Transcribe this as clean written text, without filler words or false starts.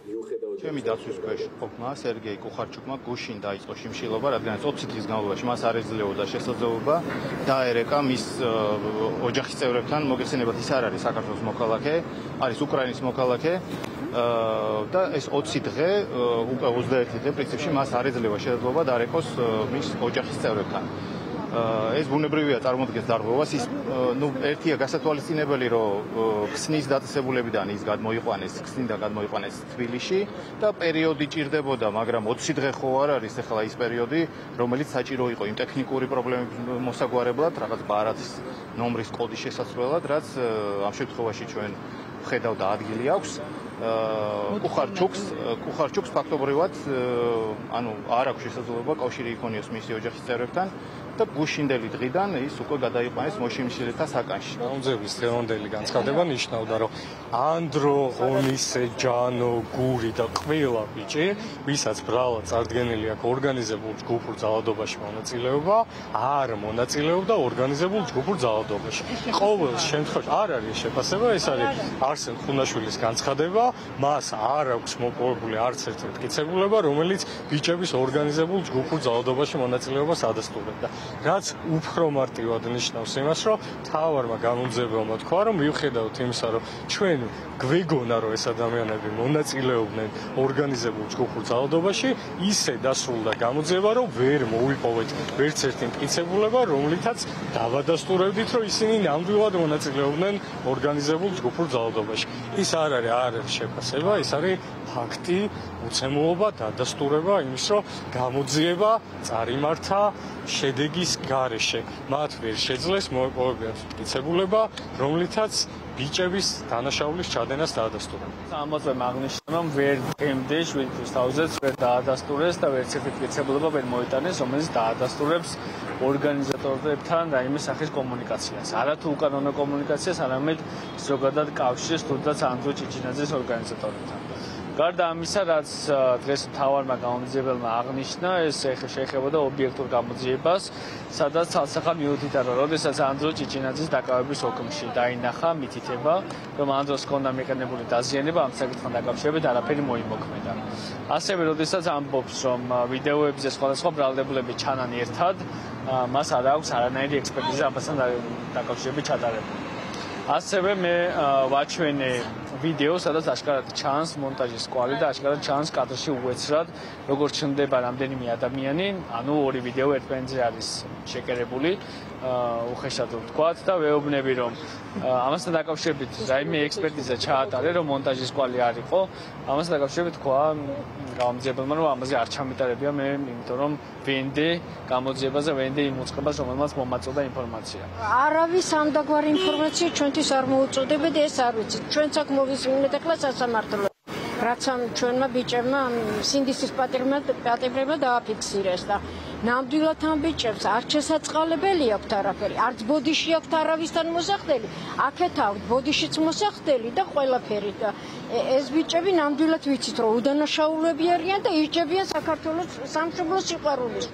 ჩემი დაცვის ქვეშ ყოფნა სერგეი კუხარჩუკმა გუშინ დაიწყო შიმშილობა, რადგანაც 20 წლის განმავლობაში მას არ ეძლეოდა შესაძლებლობა დაერეკა მის ოჯახის წევრებთან მოგეხსენებათ, ის არ არის საქართველოს მოქალაქე, არის უკრაინის მოქალაქე და ეს 20 დღე, უკვე 21 დღე პრინციპში მას არ ეძლევა შესაძლებლობა დაერეკოს მის ოჯახის წევრებთან. ეს ბუნებრივია წარმოადგენს დარღვევას, ის ერთია გასათვალისწინებელი, რომ ქსნის დაწესებულებიდან ის გადმოიყვანეს, ქსნიდან გადმოიყვანეს თბილისში და პერიოდი ჭირდებოდა, მაგრამ 20 დღე ხო არ არის ახლა ის პერიოდი, რომელიც საჭირო იყო იმ ტექნიკური პრობლემების მოსაგვარებლად, რაღაც ბარათის ნომრის კოდის შესაცვლელად, რაც ამ შემთხვევაში ჩვენ ვხედავ და ადგილი აქვს. კუხარჩუკს ფაქტობრივად ანუ არ აქვს შესაძლებლობა კავშირი იქონიოს მისი ოჯახის წევრებთან და გუშინდელი დღიდან ის უკვე გადაიყვანეს მოშიმშილეთა საკანში. Გაუძევლის დღევანდელი განცხადება ნიშნავდა, რომ ანდრო, ღონისე, ჯანო, გური და ყველა ბიჭი, ვისაც ბრალად წარდგენილი აქვს ორგანიზებულ ჯგუფურ ძალადობაში მონაწილეობა, არ მონაწილეობდა ორგანიზებულ ჯგუფურ ძალადობაში. ყოველ შემთხვევაში არ არის შეფასება, ეს არის არსენ ხუნაშვილის განცხადება, მას არ აქვს მოპოვებული არც ერთი მტკიცებულება, რომელიც ბიჭების ორგანიზებულ ჯგუფურ ძალადობაში მონაწილეობას ადასტურებდა. რაც უფრო მარტივად ნიშნავს იმას, რომ მთავარმა გამომძიებელმა თქვა, რომ მიუხედავად იმისა, რომ ჩვენ გვეგონა, რომ ეს ადამიანები მონაწილეობდნენ ორგანიზებულ ჯგუფურ ძალადობაში, ისე დასრულდა გამოძიება, რომ ვერ მოვიპოვეთ ვერც ერთი მტკიცებულება, რომლითაც დავადასტურებდით, რომ ისინი ნამდვილად მონაწილეობდნენ ორგანიზებულ ჯგუფურ ძალადობაში. ის არ არის შეფასება, ეს არის ფაქტი, უცემულობა, დადასტურება იმის, რომ გამოძიება წარიმართა შედეგის გარეშე. მათ ვერ შეძლეს მოეპოვებინათ მტკიცებულება, რომლითაც ბიჭების დანაშაულის ჩადენას დაადასტურებენ. ამაზე აღნიშნა, რომ ვერ დღემდე 7 თვის თავზეც ვერ დაადასტურეს და ვერც ერთი მტკიცებულება ვერ მოიტანეს, რომელიც დაადასტურებს ორგანიზატორებთან რაიმე სახის კომუნიკაციას. არათუ უკანონო კომუნიკაციას, არამედ ზოგადად კავშირის თუნდაც ანდრო ჭიჭინაძის ორგანიზატორებთან. გარდა ამისა, რაც დღეს მთავარმა გამომძიებელმა აღნიშნა, ეს შეეხებოდა ობიექტურ გამოძიებას, სადაც ცალსახა მიუთითა, რომ როდესაც ანდრო ჭიჭინაძის დაკავების ოკმში დაინახა მითითება, რომ ანდროს ჰქონდა მიყენებული დაზიანება, ამ საკითხთან დაკავშირებით არაფერი მოიმოქმედა. ასევე, როდესაც ამბობს, რომ ვიდეოებზე სხვადასხვა ბრალდებულები ჩანან ერთად, მას არ აქვს არანაირი ექსპერტიზა ამასთან დაკავშირებით ჩატარებული. ასევე მე ვაჩვენე ვიდეო, სადაც აშკარად ჩანს მონტაჟის კვალი და აშკარად ჩანს კადრში უეცრად, როგორც ჩნდება რამდენიმე ადამიანი, ანუ ორი ვიდეო ერთმანეთზე არის შეკერებული, უხეშად ვთქვათ და ვეუბნები, რომ ამასთან დაკავშირებით რაიმე ექსპერტიზა ჩაატარე, რომ მონტაჟის კვალი არ იყო, ამასთან დაკავშირებით თქვა გამომძიებელმა, რომ ამაზე არ ჩამიტარებია მე, იმიტომ რომ ვენდე გამოძიებაზე, ვენდე იმ უწყებას, რომელმაც მომაწოდა ინფორმაცია. არავის ამდაგვარი ინფორმაცია ჩვენთვის არ მოუწოდებენ, ეს არ ვიცით. ჩვენც აქ მოვისმინეთ ახლა სასამართლო. რაც ამ ჩვენმა ბიჭებმა სინდისის პატიმრებმა დააფიქსირეს და ნამდვილად ამ ბიჭებს არ შესაწყალებელი აქვთ არაფერი, არც ბოდიში აქვთ არავისთან მოსახდელი, აქეთ აქვთ ბოდიშიც მოსახდელი და ყველაფერი და ეს ბიჭები ნამდვილად ვიცით, რომ უდანაშაულები არიან და ირჩევიან საქართველოს სამშობლოს სიყვარულის.